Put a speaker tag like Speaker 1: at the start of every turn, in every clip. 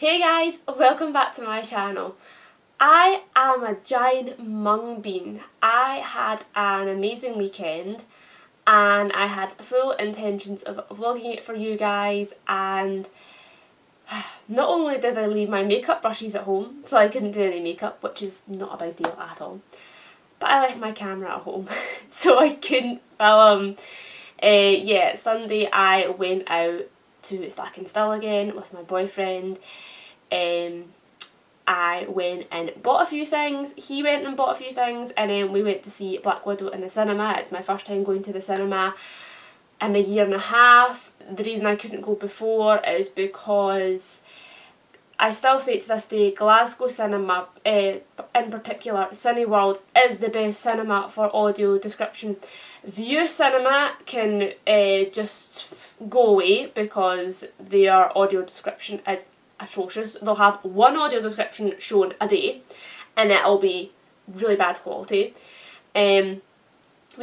Speaker 1: Hey guys, welcome back to my channel. I am a giant mung bean. I had an amazing weekend and I had full intentions of vlogging it for you guys, and not only did I leave my makeup brushes at home so I couldn't do any makeup, which is not a big deal at all, but I left my camera at home so I couldn't film. Yeah, Sunday I went out to Slack and Still again with my boyfriend. I went and bought a few things, he went and bought a few things, and then we went to see Black Widow in the cinema. It's my first time going to the cinema in a year and a half. The reason I couldn't go before is because I still say to this day, Glasgow cinema, in particular Cineworld, is the best cinema for audio description. View Cinema can just go away because their audio description is atrocious. They'll have one audio description shown a day and it'll be really bad quality. We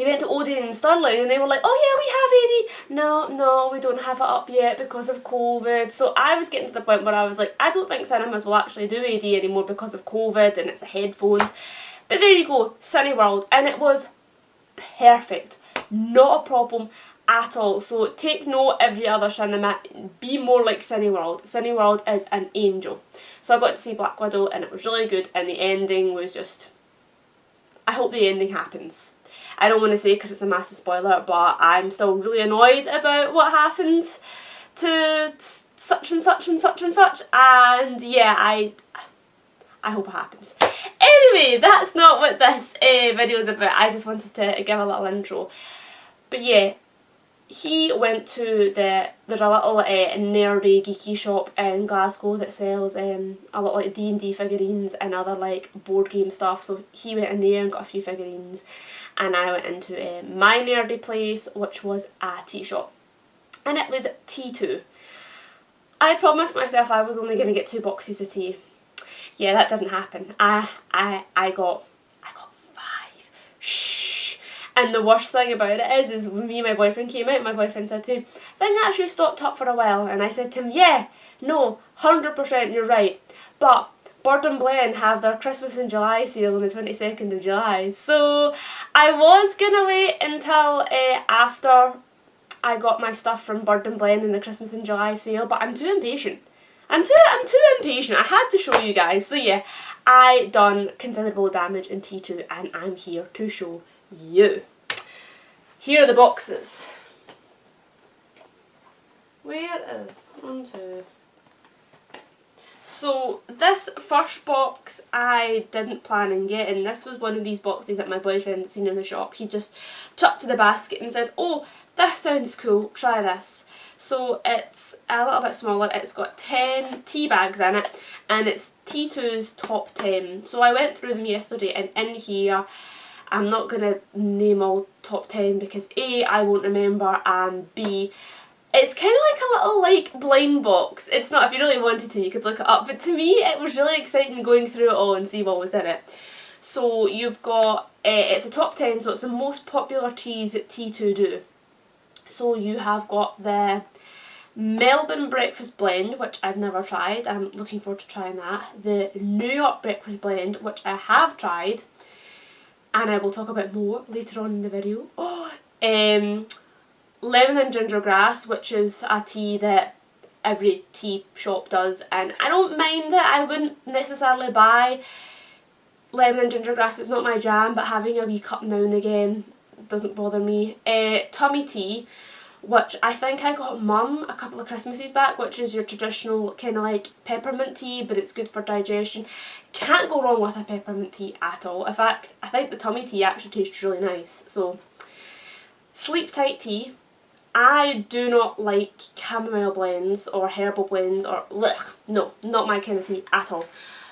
Speaker 1: went to Odeon and Stirling and they were like, oh yeah, we have AD. No, we don't have it up yet because of COVID. So I was getting to the point where I was like, I don't think cinemas will actually do AD anymore because of COVID and it's the headphones. But there you go, Cineworld, and it was perfect. Not a problem at all. So take note, every other cinema, be more like Cineworld. Cineworld is an angel. So I got to see Black Widow and it was really good, and the ending was just, I hope the ending happens. I don't want to say because it's a massive spoiler, but I'm still really annoyed about what happens to such and such and such and such, and yeah, I hope it happens. Anyway, that's not what this video is about. I just wanted to give a little intro. But yeah, he went to there's a little nerdy geeky shop in Glasgow that sells a lot of like D&D figurines and other like board game stuff, so he went in there and got a few figurines, and I went into my nerdy place, which was a tea shop, and it was T2. I promised myself I was only going to get 2 boxes of tea. Yeah, that doesn't happen. I got 5. Shh. And the worst thing about it is when me and my boyfriend came out, my boyfriend said to me, I think I actually stocked up for a while. And I said to him, yeah, no, 100% you're right. But Bird and Blend have their Christmas in July sale on the 22nd of July. So I was going to wait until after I got my stuff from Bird and Blend in the Christmas in July sale, but I'm too impatient. I'm too impatient. I had to show you guys. So yeah, I done considerable damage in T2 and I'm here to show you. Here are the boxes. Where is 1, 2? So this first box I didn't plan on getting. This was one of these boxes that my boyfriend had seen in the shop. He just chucked to the basket and said, oh, this sounds cool, try this. So it's a little bit smaller. It's got 10 tea bags in it, and it's T2's top 10. So I went through them yesterday, and in here, I'm not going to name all top 10 because A, I won't remember, and B, it's kind of like a little like blind box. It's not, if you really wanted to you could look it up, but to me it was really exciting going through it all and see what was in it. So you've got, it's a top 10, so it's the most popular teas that T2 do. So you have got the Melbourne Breakfast Blend, which I've never tried. I'm looking forward to trying that. The New York Breakfast Blend, which I have tried, and I will talk about more later on in the video. Lemon and ginger grass, which is a tea that every tea shop does, and I don't mind it. I wouldn't necessarily buy lemon and ginger grass, it's not my jam, but having a wee cup now and again doesn't bother me. Tummy tea, which I think I got Mum a couple of Christmases back, which is your traditional kind of like peppermint tea, but it's good for digestion. Can't go wrong with a peppermint tea at all. In fact, I think the tummy tea actually tastes really nice. So, sleep tight tea. I do not like chamomile blends or herbal blends or blech, no, not my kind of tea at all.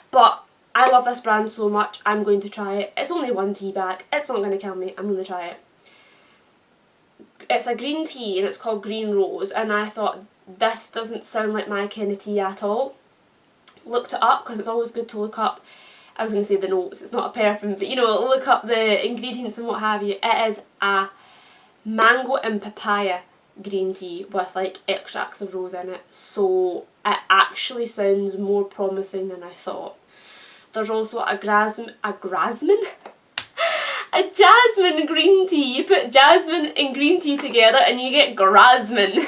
Speaker 1: But I love this brand so much, I'm going to try it. It's only 1 tea bag, it's not going to kill me, I'm going to try it. It's a green tea and it's called Green Rose, and I thought this doesn't sound like my kind of tea at all. Looked it up because it's always good to look up, I was going to say the notes, it's not a perfume, but you know, look up the ingredients and what have you. It is a mango and papaya green tea with like extracts of rose in it, so it actually sounds more promising than I thought. There's also a jasmine green tea. You put jasmine and green tea together and you get grasmin.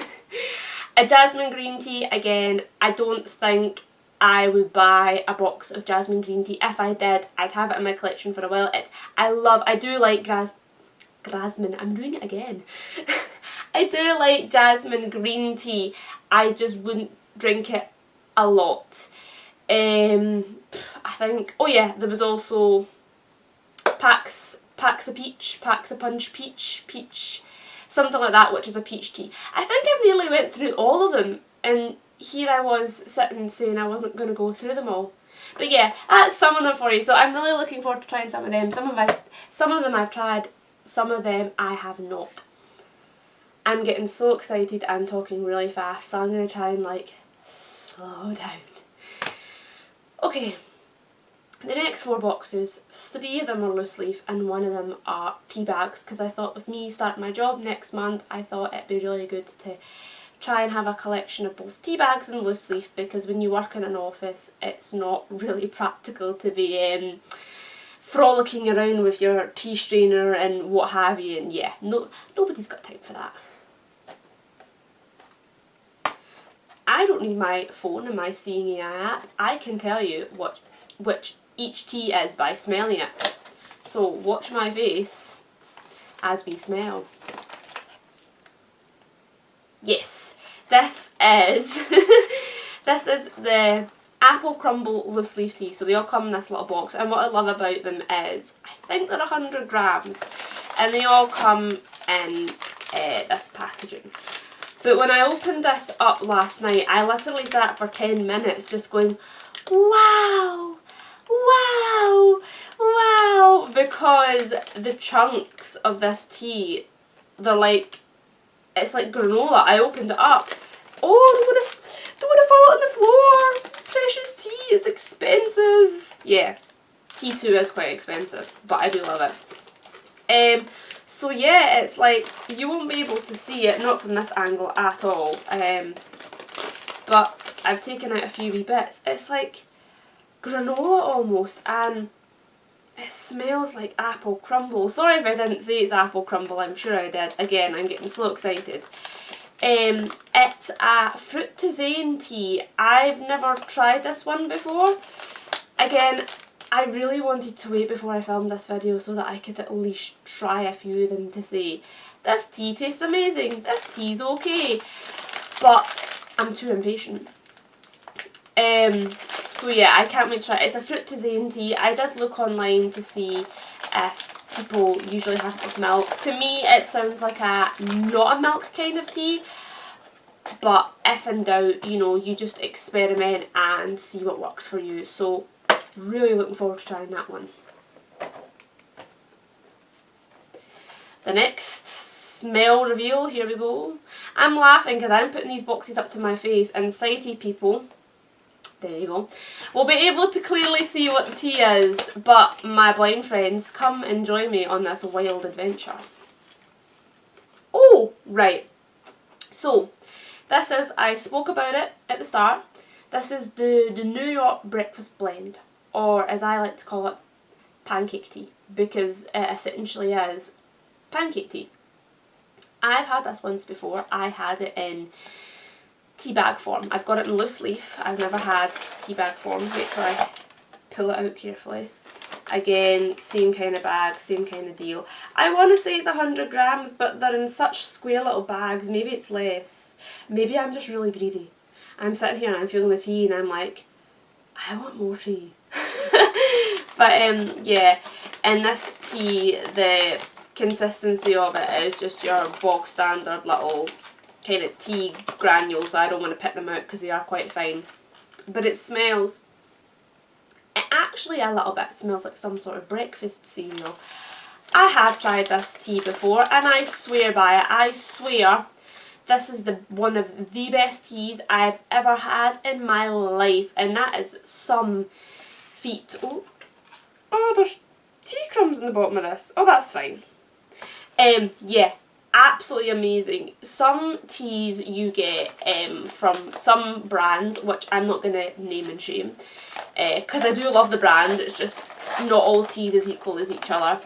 Speaker 1: A jasmine green tea, again, I don't think I would buy a box of jasmine green tea. If I did, I'd have it in my collection for a while. I do like jasmine, I'm doing it again. I do like jasmine green tea, I just wouldn't drink it a lot. I think, oh yeah, there was also Packs of Peach, Packs of Punch Peach, something like that, which is a peach tea. I think I nearly went through all of them, and here I was sitting saying I wasn't going to go through them all. But yeah, that's some of them for you. So I'm really looking forward to trying some of them. Some of them I've tried, some of them I have not. I'm getting so excited, I'm talking really fast, so I'm going to try and like slow down. Okay, the next 4 boxes, 3 of them are loose leaf and 1 of them are tea bags, because I thought with me starting my job next month, I thought it'd be really good to try and have a collection of both tea bags and loose leaf, because when you work in an office it's not really practical to be frolicking around with your tea strainer and what have you, and yeah, nobody's got time for that. I don't need my phone and my Seeing AI app. I can tell you which each tea is by smelling it. So watch my face as we smell. Yes, this is this is the apple crumble loose leaf tea. So they all come in this little box, and what I love about them is I think they're 100 grams and they all come in this packaging. But when I opened this up last night, I literally sat for 10 minutes just going, wow, wow, wow, because the chunks of this tea, they're like, it's like granola. I opened it up. Oh, don't want to fall on the floor. Precious tea is expensive. Yeah, T2 is quite expensive, but I do love it. So yeah, it's like, you won't be able to see it, not from this angle at all, but I've taken out a few wee bits. It's like granola almost, and it smells like apple crumble. Sorry if I didn't say it's apple crumble, I'm sure I did. Again, I'm getting so excited. It's a fruit tisane tea. I've never tried this one before. Again, I really wanted to wait before I filmed this video so that I could at least try a few of them to say, this tea tastes amazing, this tea's okay, but I'm too impatient. So yeah, I can't wait to try it. It's a fruit tisane tea. I did look online to see if people usually have it with milk. To me it sounds like not a milk kind of tea, but if in doubt, you know, you just experiment and see what works for you. So really looking forward to trying that one. The next smell reveal, here we go. I'm laughing because I'm putting these boxes up to my face, and sighted people, there you go, will be able to clearly see what the tea is, but my blind friends, come and join me on this wild adventure. Oh, right. So, this is, I spoke about it at the start, this is the New York Breakfast Blend, or as I like to call it, pancake tea, because it essentially is pancake tea. I've had this once before. I had it in tea bag form. I've got it in loose leaf. I've never had tea bag form. Wait till I pull it out carefully. Again, same kind of bag, same kind of deal. I want to say it's 100 grams, but they're in such square little bags. Maybe it's less. Maybe I'm just really greedy. I'm sitting here and I'm feeling the tea and I'm like, I want more tea. But yeah, in this tea, the consistency of it is just your bog standard little kind of tea granules. I don't want to pick them out because they are quite fine. But it smells, it actually a little bit smells like some sort of breakfast cereal. I have tried this tea before and I swear by it. I swear this is one of the best teas I've ever had in my life, and that is some feat. Oh, there's tea crumbs in the bottom of this. Oh, that's fine. Yeah, absolutely amazing. Some teas you get from some brands, which I'm not going to name and shame, because I do love the brand, it's just not all teas is equal as each other.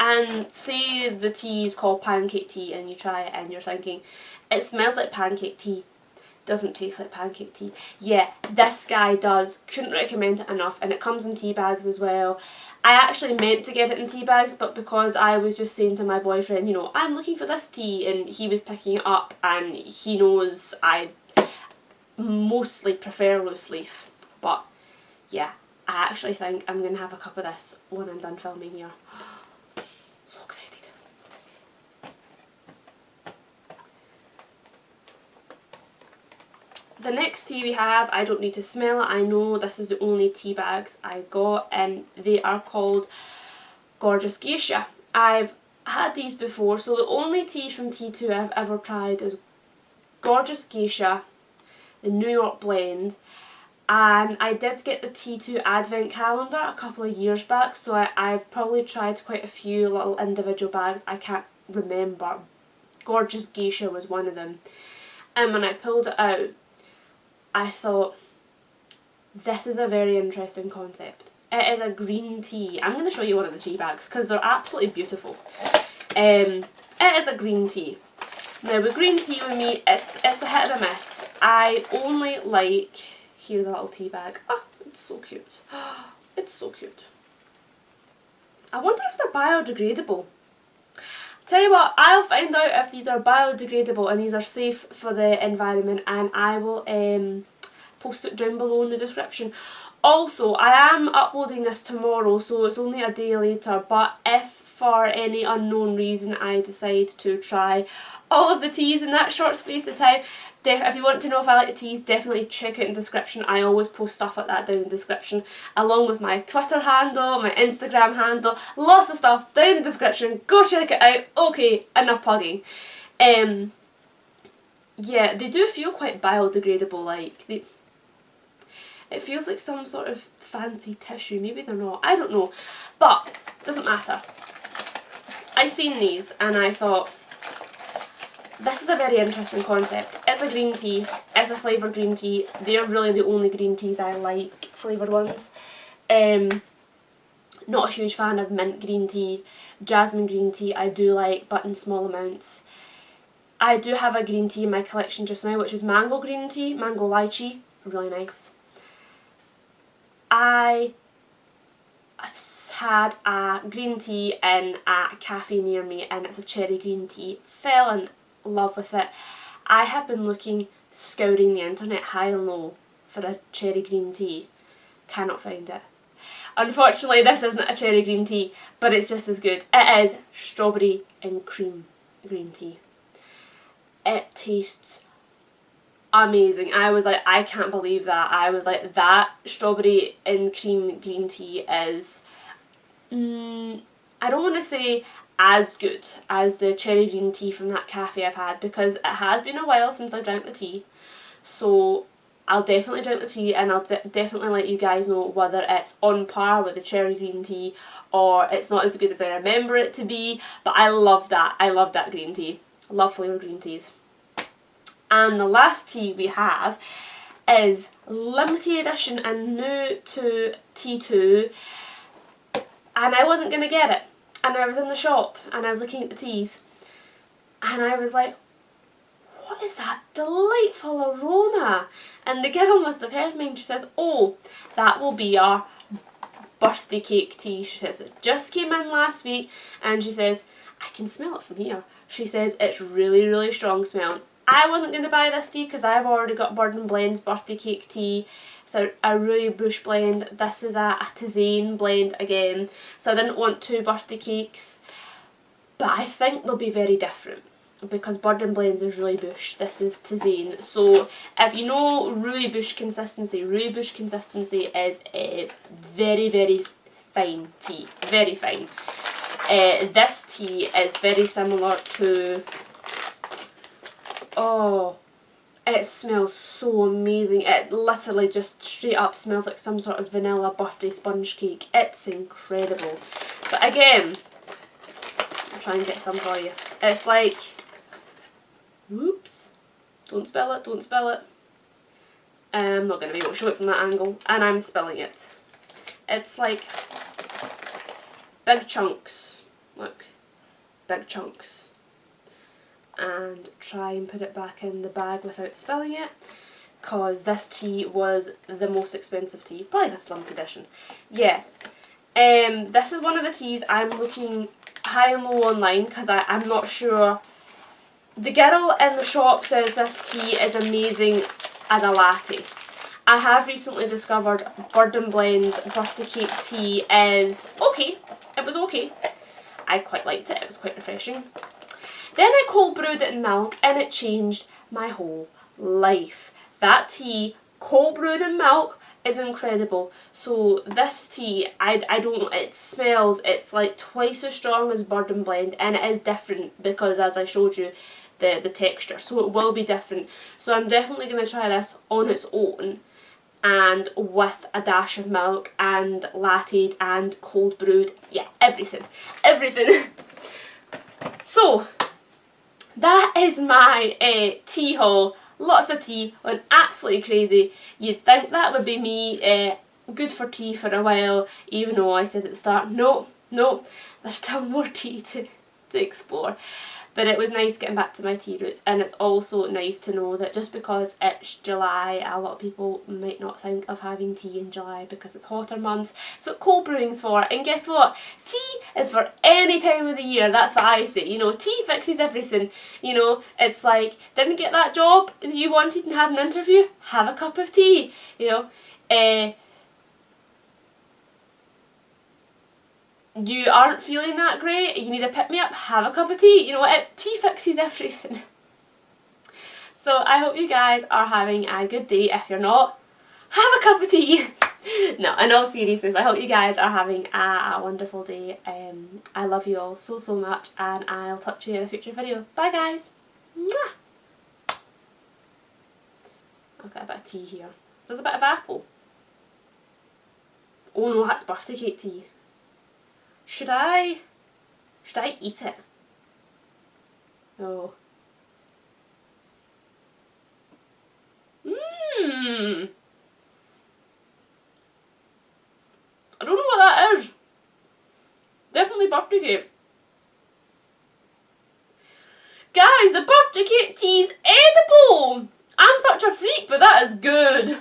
Speaker 1: And say the tea is called pancake tea and you try it and you're thinking, it smells like pancake tea, doesn't taste like pancake tea. Yeah, this guy does. Couldn't recommend it enough. And it comes in tea bags as well. I actually meant to get it in tea bags, but because I was just saying to my boyfriend, you know, I'm looking for this tea, and he was picking it up, and he knows I mostly prefer loose leaf. But yeah, I actually think I'm going to have a cup of this when I'm done filming here. So excited. The next tea we have, I don't need to smell it, I know this is the only tea bags I got, and they are called Gorgeous Geisha. I've had these before, so the only tea from T2 I've ever tried is Gorgeous Geisha, the New York blend, and I did get the T2 Advent calendar a couple of years back, so I've probably tried quite a few little individual bags, I can't remember. Gorgeous Geisha was one of them, and when I pulled it out, I thought, this is a very interesting concept. It is a green tea. I'm going to show you one of the tea bags because they're absolutely beautiful. It is a green tea. Now with green tea with me, it's a hit or a miss. I only like, here's a little tea bag. Oh, it's so cute. It's so cute. I wonder if they're biodegradable. Tell you what, I'll find out if these are biodegradable and these are safe for the environment, and I will post it down below in the description. Also, I am uploading this tomorrow, so it's only a day later, but if for any unknown reason I decide to try all of the teas in that short space of time, if you want to know if I like the teas, definitely check it in the description. I always post stuff like that down in the description, along with my Twitter handle, my Instagram handle, lots of stuff down in the description. Go check it out. Okay, enough plugging. Yeah, they do feel quite biodegradable, like it feels like some sort of fancy tissue. Maybe they're not, I don't know, but doesn't matter. I seen these and I thought, this is a very interesting concept. It's a green tea, it's a flavoured green tea. They're really the only green teas I like, flavoured ones. Not a huge fan of mint green tea. Jasmine green tea I do like, but in small amounts. I do have a green tea in my collection just now, which is mango green tea, mango lychee, really nice. I had a green tea in a cafe near me, and it's a cherry green tea. Fell in love with it. I have been looking, scouring the internet high and low for a cherry green tea. Cannot find it. Unfortunately, this isn't a cherry green tea, but it's just as good. It is strawberry and cream green tea. It tastes amazing. I was like, I can't believe that. I was like, that strawberry and cream green tea is, I don't want to say as good as the cherry green tea from that cafe I've had, because it has been a while since I drank the tea, so I'll definitely drink the tea, and I'll definitely let you guys know whether it's on par with the cherry green tea or it's not as good as I remember it to be. But I love that. I love that green tea. I love flavoured green teas. And the last tea we have is limited edition and new to T2, and I wasn't going to get it. And I was in the shop and I was looking at the teas and I was like, what is that delightful aroma? And the girl must have heard me and she says, oh, that will be our birthday cake tea. She says, it just came in last week, and she says, I can smell it from here. She says, it's really, really strong smelling. I wasn't going to buy this tea because I've already got Bird and Blend's birthday cake tea. So a really bush blend. This is a tisane blend again. So I didn't want two birthday cakes. But I think they'll be very different, because Bird and Blends is really bush. This is tisane. So if you know really bush consistency is a very, very fine tea. Very fine. This tea is very similar to, oh, it smells so amazing. It literally just straight up smells like some sort of vanilla birthday sponge cake. It's incredible. But again, I'll try and get some for you. It's like, whoops, don't spill it, don't spill it. I'm not going to be able to show it from that angle, and I'm spilling it. It's like big chunks, look, big chunks. And try and put it back in the bag without spilling it, because this tea was the most expensive tea, probably this limited edition. Yeah, this is one of the teas I'm looking high and low online because I'm not sure. The girl in the shop says this tea is amazing as a latte. I have recently discovered Bird and Blend's birthday cake tea is okay. It was okay. I quite liked it. It was quite refreshing. Then I cold brewed it in milk and it changed my whole life. That tea, cold brewed in milk, is incredible. So this tea, I don't know, it smells, it's like twice as strong as Bird and Blend, and it is different because, as I showed you, the texture, so it will be different. So I'm definitely going to try this on its own and with a dash of milk and latte'd and cold brewed. Yeah, everything. So that is my tea haul. Lots of tea, went absolutely crazy. You'd think that would be me good for tea for a while, even though I said at the start, no, there's still more tea to explore. But it was nice getting back to my tea roots, and it's also nice to know that just because it's July, a lot of people might not think of having tea in July because it's hotter months. It's what cold brewing's for, and guess what? Tea is for any time of the year. That's what I say. You know, tea fixes everything. You know, it's like, didn't get that job that you wanted and had an interview? Have a cup of tea. You know, you aren't feeling that great, you need a pick-me-up, have a cup of tea. You know what, tea fixes everything. So I hope you guys are having a good day. If you're not, have a cup of tea. No, in all seriousness, I hope you guys are having a wonderful day. I love you all so much, and I'll talk to you in a future video. Bye guys. Mwah. I've got a bit of tea here. So there's a bit of apple. Oh no, that's birthday cake tea. Should I eat it? No. I don't know what that is. Definitely birthday cake. Guys, the birthday cake tea's edible! I'm such a freak, but that is good.